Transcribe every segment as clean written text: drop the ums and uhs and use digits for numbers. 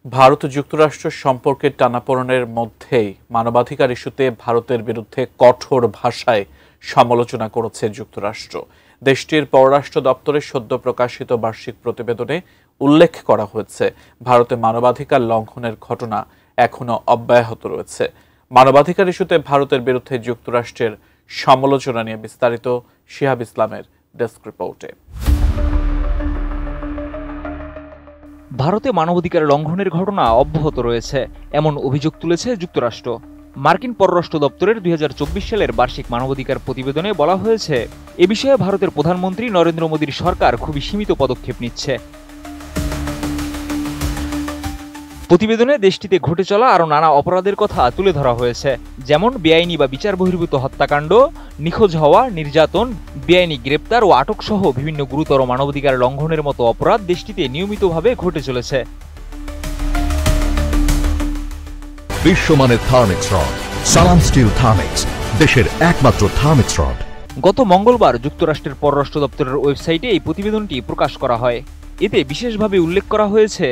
ভারত যুক্তরাষ্ট্র সম্পর্কের টানাপোড়েনের মধ্যেই মানবাধিকার ইস্যুতে ভারতের বিরুদ্ধে কঠোর ভাষায় সমালোচনা করেছে যুক্তরাষ্ট্র। দেশটির পররাষ্ট্র দপ্তরের সদ্য প্রকাশিত বার্ষিক প্রতিবেদনে উল্লেখ করা হয়েছে, ভারতে মানবাধিকার লঙ্ঘনের ঘটনা এখনো অব্যাহত রয়েছে। মানবাধিকার ইস্যুতে ভারতের বিরুদ্ধে যুক্তরাষ্ট্রের সমালোচনা নিয়ে বিস্তারিত শিহাব ইসলামের ডেস্ক রিপোর্টে। ভারতে মানবাধিকার লঙ্ঘনের ঘটনা অব্যাহত রয়েছে এমন অভিযোগ তুলেছে যুক্তরাষ্ট্র। মার্কিন পররাষ্ট্র দপ্তরের ২০২৪ সালের বার্ষিক মানবাধিকার প্রতিবেদনে বলা হয়েছে, এ বিষয়ে ভারতের প্রধানমন্ত্রী নরেন্দ্র মোদীর সরকার খুবই সীমিত পদক্ষেপ নিচ্ছে। প্রতিবেদনে দেশটিতে ঘটে চলা আরও নানা অপরাধের কথা তুলে ধরা হয়েছে, যেমন বেআইনি বা বিচার বহির্ভূত হত্যাকাণ্ড, নিখোঁজ হওয়া, নির্যাতন, বেআইনি গ্রেপ্তার ও আটক সহ বিভিন্ন গুরুতর মানবাধিকার লঙ্ঘনের মতো অপরাধ দেশটিতে নিয়মিতভাবে ঘটে চলেছে। বিশ্বমানের থার্মিক্স রড, সালাম স্টিল থার্মিক্স, দেশের একমাত্র থার্মিক্স রড। গত মঙ্গলবার যুক্তরাষ্ট্রের পররাষ্ট্র দপ্তরের ওয়েবসাইটে এই প্রতিবেদনটি প্রকাশ করা হয়। এতে বিশেষভাবে উল্লেখ করা হয়েছে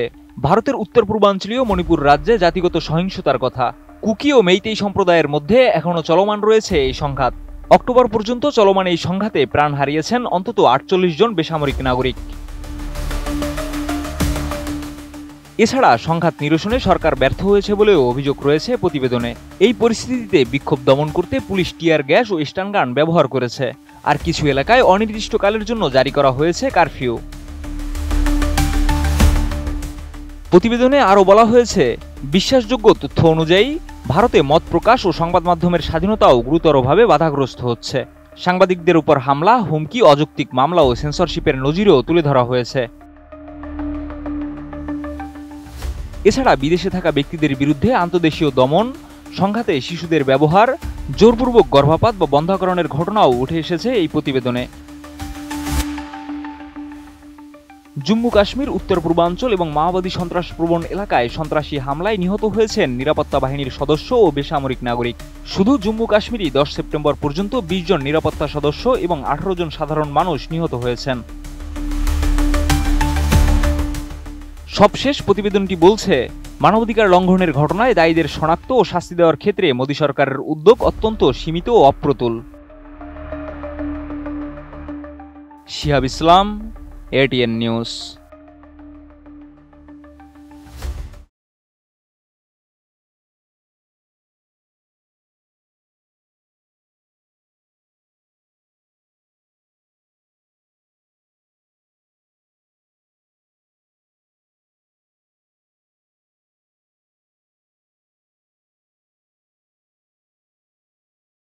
ভারতের উত্তর পূর্বাঞ্চলীয় মণিপুর রাজ্যে জাতিগত সহিংসতার কথা। কুকি ও মেইতেই সম্প্রদায়ের মধ্যে এখনও চলমান রয়েছে এই সংঘাত। অক্টোবর পর্যন্ত চলমান এই সংঘাতে প্রাণ হারিয়েছেন অন্তত ৪৮ জন বেসামরিক নাগরিক। এছাড়া সংঘাত নিরসনে সরকার ব্যর্থ হয়েছে বলেও অভিযোগ রয়েছে প্রতিবেদনে। এই পরিস্থিতিতে বিক্ষোভ দমন করতে পুলিশ টিয়ার গ্যাস ও স্টানগান ব্যবহার করেছে, আর কিছু এলাকায় অনির্দিষ্টকালের জন্য জারি করা হয়েছে কারফিউ। প্রতিবেদনে আরও বলা হয়েছে, বিশ্বাসযোগ্য তথ্য অনুযায়ী ভারতে মত প্রকাশ ও সংবাদ মাধ্যমের স্বাধীনতাও গুরুতরভাবে বাধাগ্রস্ত হচ্ছে। সাংবাদিকদের উপর হামলা, হুমকি, অযৌক্তিক মামলা ও সেন্সরশিপের নজিরও তুলে ধরা হয়েছে। এছাড়া বিদেশে থাকা ব্যক্তিদের বিরুদ্ধে আন্তদেশীয় দমন, সংঘাতে শিশুদের ব্যবহার, জোরপূর্বক গর্ভপাত বা বন্ধ্যাকরণের ঘটনাও উঠে এসেছে এই প্রতিবেদনে। জম্মু কাশ্মীর, উত্তর পূর্বাঞ্চল এবং মাওবাদী সন্ত্রাসপ্রবণ এলাকায় সন্ত্রাসী হামলায় নিহত হয়েছেন নিরাপত্তা বাহিনীর সদস্য ও বেসামরিক নাগরিক। শুধু জম্মু কাশ্মীরই ১০ সেপ্টেম্বর পর্যন্ত ২০ জন নিরাপত্তা সদস্য এবং ১৮ জন সাধারণ মানুষ নিহত হয়েছেন। সবশেষ প্রতিবেদনটি বলছে, মানবাধিকার লঙ্ঘনের ঘটনায় দায়ীদের শনাক্ত ও শাস্তি দেওয়ার ক্ষেত্রে মোদী সরকারের উদ্যোগ অত্যন্ত সীমিত ও অপ্রতুল। শিহাব ইসলাম, ATN নিউজ।